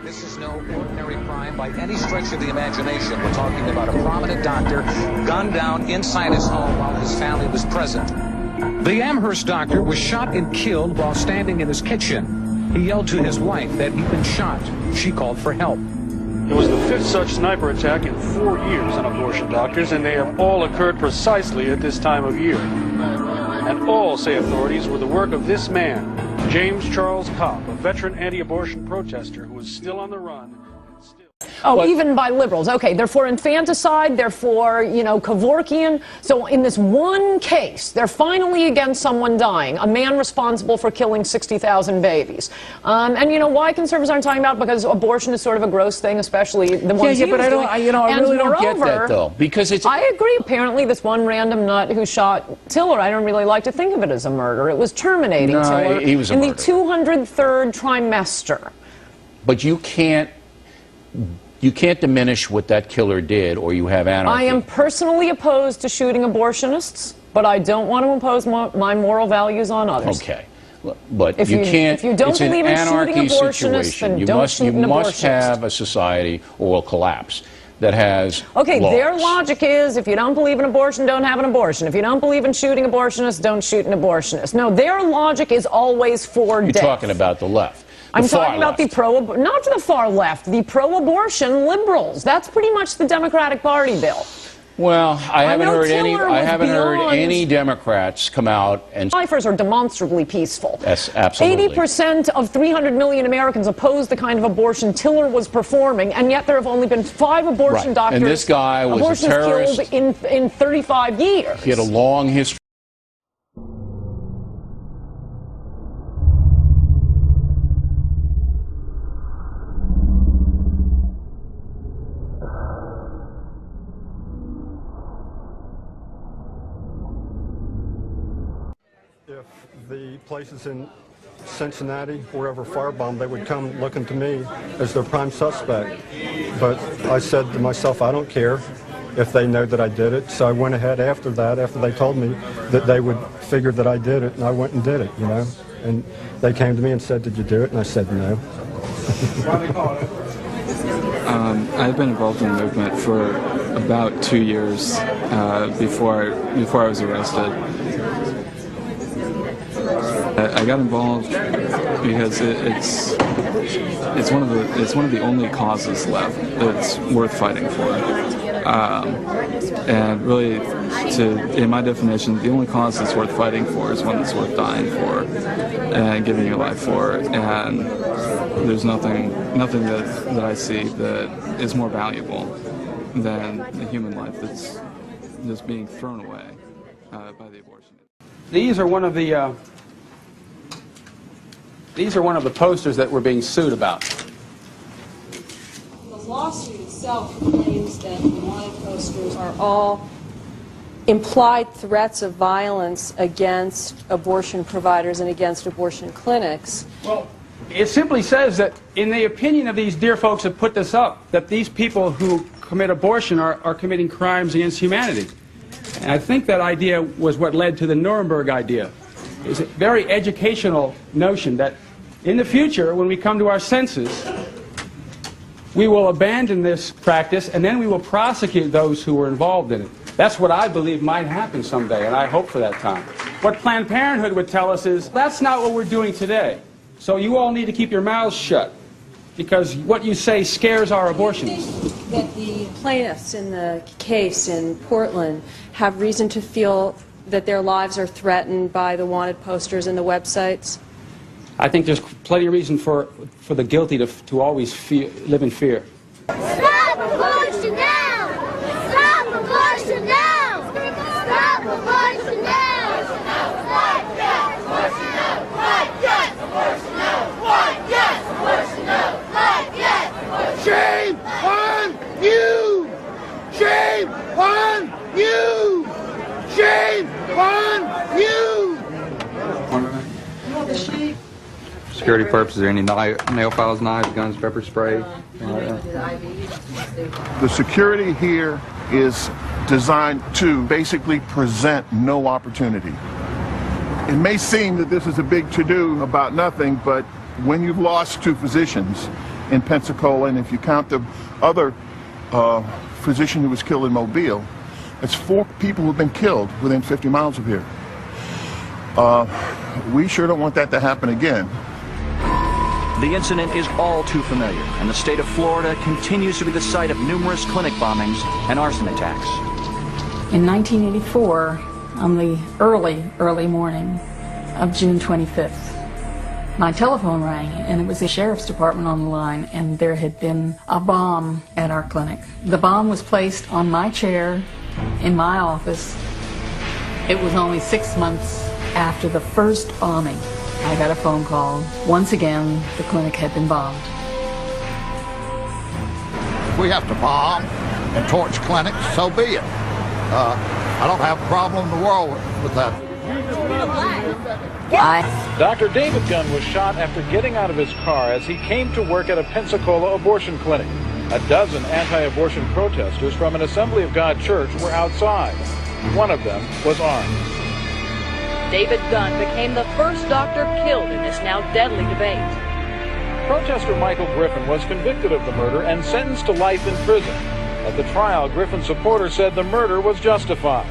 This is no ordinary crime by any stretch of the imagination. We're talking about a prominent doctor gunned down inside his home while his family was present. The Amherst doctor was shot and killed while standing in his kitchen. He yelled to his wife that he'd been shot. She called for help. It was the fifth such sniper attack in 4 years on abortion doctors, and they have all occurred precisely at this time of year. And all, say authorities, were the work of this man, James Charles Kopp, a veteran anti-abortion protester who is still on the run. Oh, even by liberals. Okay, they're for infanticide, they're for, Kevorkian. So in this one case, they're finally against someone dying, a man responsible for killing 60,000 babies. And you know why conservatives aren't talking about it? Because abortion is sort of a gross thing, especially the ones but I really don't get that, though, because it's... I agree. Apparently, this one random nut who shot Tiller, I don't really like to think of it as a murder. It was terminating Tiller he was a in murder. the 203rd trimester. But you can't diminish what that killer did, or you have anarchy. I am personally opposed to shooting abortionists, but I don't want to impose my moral values on others. Okay. But if you can't. If you don't it's believe an in shooting anarchy abortionists, situation. then don't shoot an abortionist. You must have a society, or will collapse, that has Okay, laws. their logic is, if you don't believe in abortion, don't have an abortion. If you don't believe in shooting abortionists, don't shoot an abortionist. No, their logic is always for death. You're talking about the left. I'm talking about the not the far left, the pro-abortion liberals. That's pretty much the Democratic Party, Bill. Well, I haven't heard beyond... any Democrats come out and... Lifers are demonstrably peaceful. Yes, absolutely. 80% of 300 million Americans oppose the kind of abortion Tiller was performing, and yet there have only been 5 abortion doctors. And this guy was a terrorist. Killed in 35 years. He had a long history. If the places in Cincinnati were ever firebombed, they would come looking to me as their prime suspect. But I said to myself, I don't care if they know that I did it. So I went ahead after that, after they told me that they would figure that I did it, and I went and did it, And they came to me and said, did you do it? And I said, no. I've been involved in the movement for about 2 years before I was arrested. I got involved because it's one of the only causes left that's worth fighting for, and really, in my definition, the only cause that's worth fighting for is one that's worth dying for and giving your life for. And there's nothing that I see that is more valuable than the human life that's just being thrown away by the abortion. These are one of the posters that we're being sued about. The lawsuit itself claims that the wanted posters are all implied threats of violence against abortion providers and against abortion clinics. Well, it simply says that, in the opinion of these dear folks that put this up, that these people who commit abortion are committing crimes against humanity. And I think that idea was what led to the Nuremberg idea. It's a very educational notion that in the future, when we come to our senses, we will abandon this practice and then we will prosecute those who were involved in it. That's what I believe might happen someday, and I hope for that time. What Planned Parenthood would tell us is, that's not what we're doing today. So you all need to keep your mouths shut, because what you say scares our abortionists. Do you think that the plaintiffs in the case in Portland have reason to feel that their lives are threatened by the wanted posters and the websites? I think there's plenty of reason for the guilty to always live in fear. Stop abortion now! Stop abortion now! Stop abortion now! Why yes, abortion now! Why yes, abortion now! Why yes, abortion now! Why yes, abortion now! Shame on you! Shame on you! Shame on you! Security purposes, are any nail files, knives, guns, pepper spray? The security here is designed to basically present no opportunity. It may seem that this is a big to-do about nothing, but when you've lost 2 physicians in Pensacola, and if you count the other physician who was killed in Mobile, it's 4 people who've been killed within 50 miles of here. We sure don't want that to happen again. The incident is all too familiar, and the state of Florida continues to be the site of numerous clinic bombings and arson attacks. In 1984, on the early morning of June 25th, my telephone rang, and it was the sheriff's department on the line, and there had been a bomb at our clinic. The bomb was placed on my chair in my office. It was only 6 months after the first bombing. I got a phone call. Once again, the clinic had been bombed. If we have to bomb and torch clinics, so be it. I don't have a problem in the world with that. Dr. David Gunn was shot after getting out of his car as he came to work at a Pensacola abortion clinic. A dozen anti-abortion protesters from an Assembly of God church were outside. One of them was armed. David Gunn became the first doctor killed in this now deadly debate. Protester Michael Griffin was convicted of the murder and sentenced to life in prison. At the trial, Griffin's supporter said the murder was justified.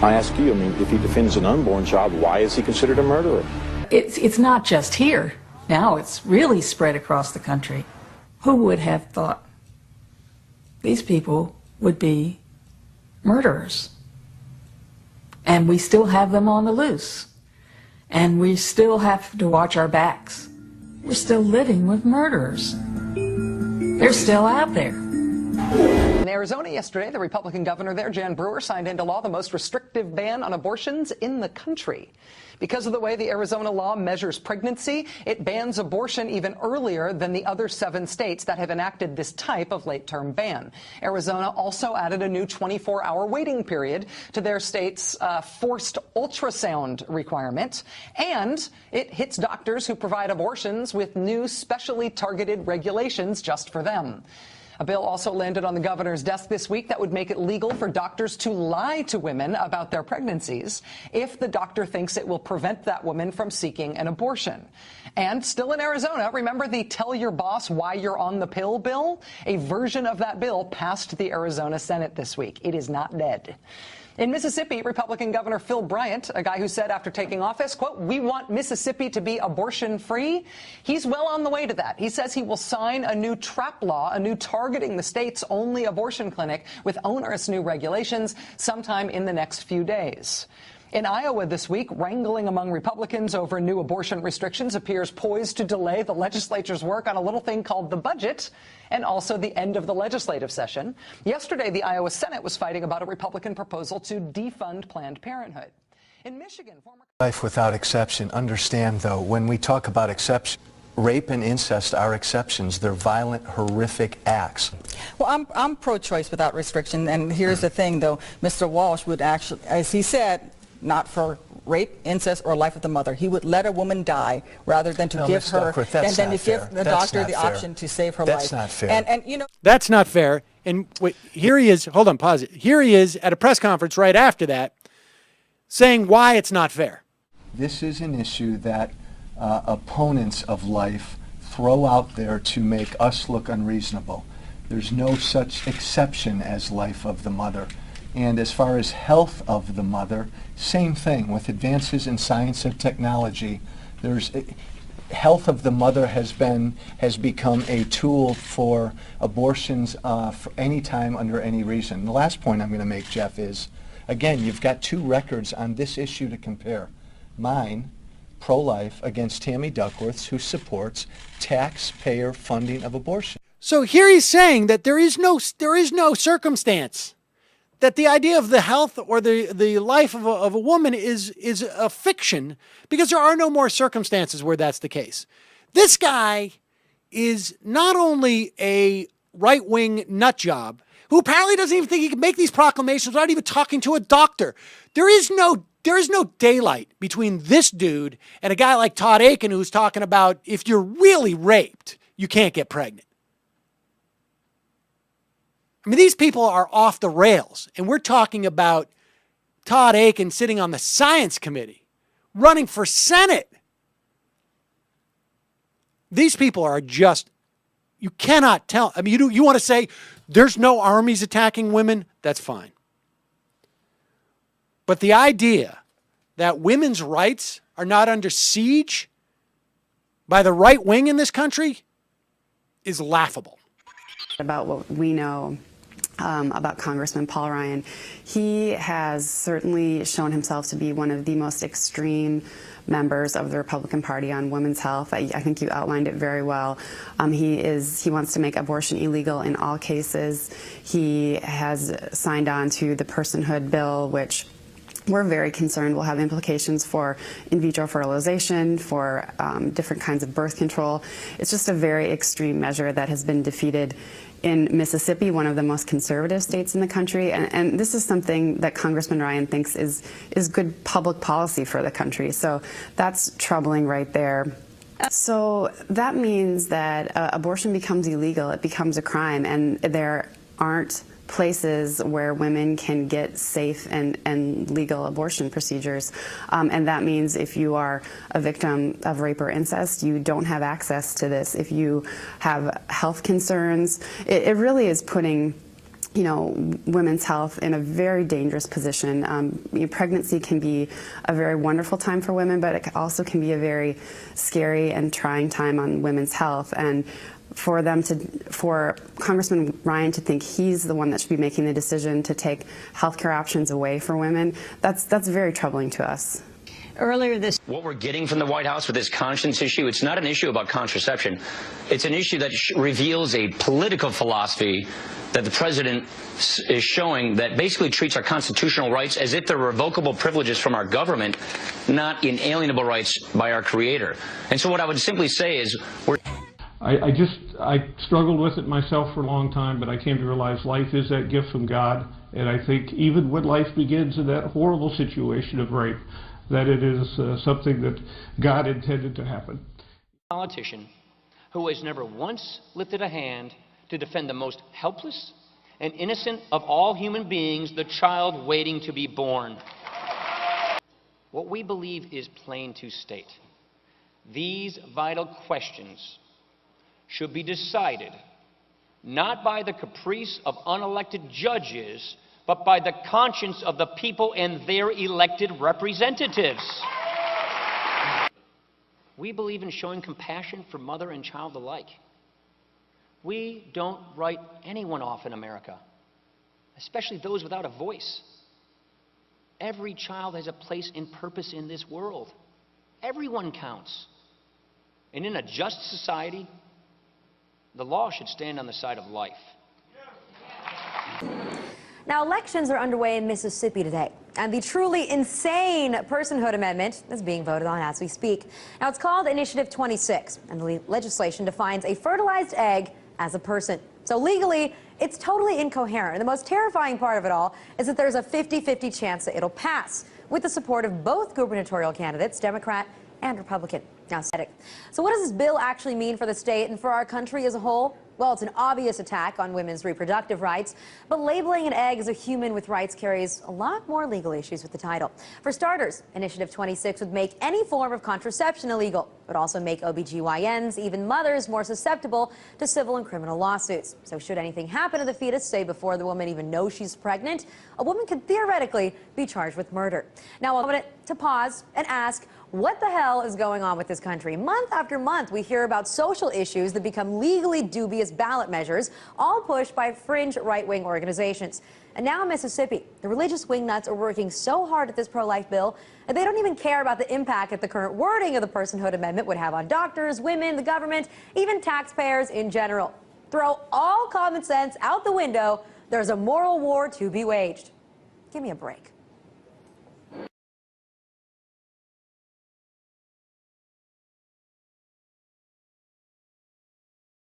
I ask you, if he defends an unborn child, why is he considered a murderer? It's not just here. Now it's really spread across the country. Who would have thought these people would be murderers? And we still have them on the loose. And we still have to watch our backs. We're still living with murderers. They're still out there. In Arizona yesterday, the Republican governor there, Jan Brewer, signed into law the most restrictive ban on abortions in the country. Because of the way the Arizona law measures pregnancy, it bans abortion even earlier than the other 7 states that have enacted this type of late-term ban. Arizona also added a new 24-hour waiting period to their state's forced ultrasound requirement, and it hits doctors who provide abortions with new specially targeted regulations just for them. A bill also landed on the governor's desk this week that would make it legal for doctors to lie to women about their pregnancies if the doctor thinks it will prevent that woman from seeking an abortion. And still in Arizona, remember the Tell Your Boss Why You're on the Pill bill? A version of that bill passed the Arizona Senate this week. It is not dead. In Mississippi, Republican Governor Phil Bryant, a guy who said after taking office, quote, "We want Mississippi to be abortion-free," he's well on the way to that. He says he will sign a new trap law, a new targeting the state's only abortion clinic with onerous new regulations sometime in the next few days. In Iowa this week, wrangling among Republicans over new abortion restrictions appears poised to delay the legislature's work on a little thing called the budget and also the end of the legislative session. Yesterday, the Iowa Senate was fighting about a Republican proposal to defund Planned Parenthood. In Michigan, former life without exception. Understand, though, when we talk about exception, rape and incest are exceptions. They're violent, horrific acts. Well, I'm pro-choice without restriction, and here's the thing, though. Mr. Walsh would actually, as he said, not for rape, incest, or life of the mother. He would let a woman die rather than to give her, and then to give the doctor the option to save her life. That's not fair. And you know, that's not fair. And wait, here he is. Hold on, pause it. Here he is at a press conference right after that, saying why it's not fair. This is an issue that opponents of life throw out there to make us look unreasonable. There's no such exception as life of the mother. And as far as health of the mother, same thing. With advances in science and technology, health of the mother has become a tool for abortions for any time under any reason. The last point I'm going to make, Jeff, is, again, you've got 2 records on this issue to compare. Mine, pro-life, against Tammy Duckworth's, who supports taxpayer funding of abortion. So here he's saying that there is no circumstance that the idea of the health or the life of a woman is a fiction because there are no more circumstances where that's the case. This guy is not only a right-wing nut job who apparently doesn't even think he can make these proclamations without even talking to a doctor. There is no daylight between this dude and a guy like Todd Akin who's talking about if you're really raped, you can't get pregnant. I mean, these people are off the rails, and we're talking about Todd Akin sitting on the science committee, running for Senate. These people are just You cannot tell. I mean, you want to say there's no armies attacking women? That's fine. But the idea that women's rights are not under siege by the right wing in this country is laughable. About what we know about Congressman Paul Ryan, he has certainly shown himself to be one of the most extreme members of the Republican Party on women's health. I think you outlined it very well. He wants to make abortion illegal in all cases. He has signed on to the personhood bill, which we're very concerned will have implications for in vitro fertilization, for different kinds of birth control. It's just a very extreme measure that has been defeated in Mississippi, one of the most conservative states in the country. And this is something that Congressman Ryan thinks is good public policy for the country. So that's troubling right there. So that means that abortion becomes illegal, it becomes a crime, and there aren't places where women can get safe and legal abortion procedures. And that means if you are a victim of rape or incest, you don't have access to this. If you have health concerns, it really is putting women's health in a very dangerous position. Pregnancy can be a very wonderful time for women, but it also can be a very scary and trying time on women's health. And for Congressman Ryan to think he's the one that should be making the decision to take healthcare options away from women, that's very troubling to us. Earlier this, what we're getting from the White House with this conscience issue, it's not an issue about contraception. It's an issue that reveals a political philosophy that the president is showing that basically treats our constitutional rights as if they're revocable privileges from our government, not inalienable rights by our creator. And so what I would simply say is I struggled with it myself for a long time, but I came to realize life is that gift from God, and I think even when life begins in that horrible situation of rape, that it is something that God intended to happen. A politician who has never once lifted a hand to defend the most helpless and innocent of all human beings, the child waiting to be born. What we believe is plain to state. These vital questions should be decided not by the caprice of unelected judges, but by the conscience of the people and their elected representatives. We believe in showing compassion for mother and child alike. We don't write anyone off in America, especially those without a voice. Every child has a place and purpose in this world. Everyone counts. And in a just society, the law should stand on the side of life. Now, elections are underway in Mississippi today, and the truly insane personhood amendment is being voted on as we speak. Now, it's called Initiative 26, and the legislation defines a fertilized egg as a person. So legally, it's totally incoherent. And the most terrifying part of it all is that there's a 50-50 chance that it'll pass, with the support of both gubernatorial candidates, Democrat and Republican. Now, so what does this bill actually mean for the state and for our country as a whole? Well, it's an obvious attack on women's reproductive rights, but labeling an egg as a human with rights carries a lot more legal issues with the title. For starters, Initiative 26 would make any form of contraception illegal, but also make OBGYNs, even mothers, more susceptible to civil and criminal lawsuits. So should anything happen to the fetus, say before the woman even knows she's pregnant, a woman could theoretically be charged with murder. Now, I want to pause and ask, what the hell is going on with this country? Month after month, we hear about social issues that become legally dubious ballot measures, all pushed by fringe right-wing organizations. And now in Mississippi, the religious wingnuts are working so hard at this pro-life bill that they don't even care about the impact that the current wording of the personhood amendment would have on doctors, women, the government, even taxpayers in general. Throw all common sense out the window. There's a moral war to be waged. Give me a break.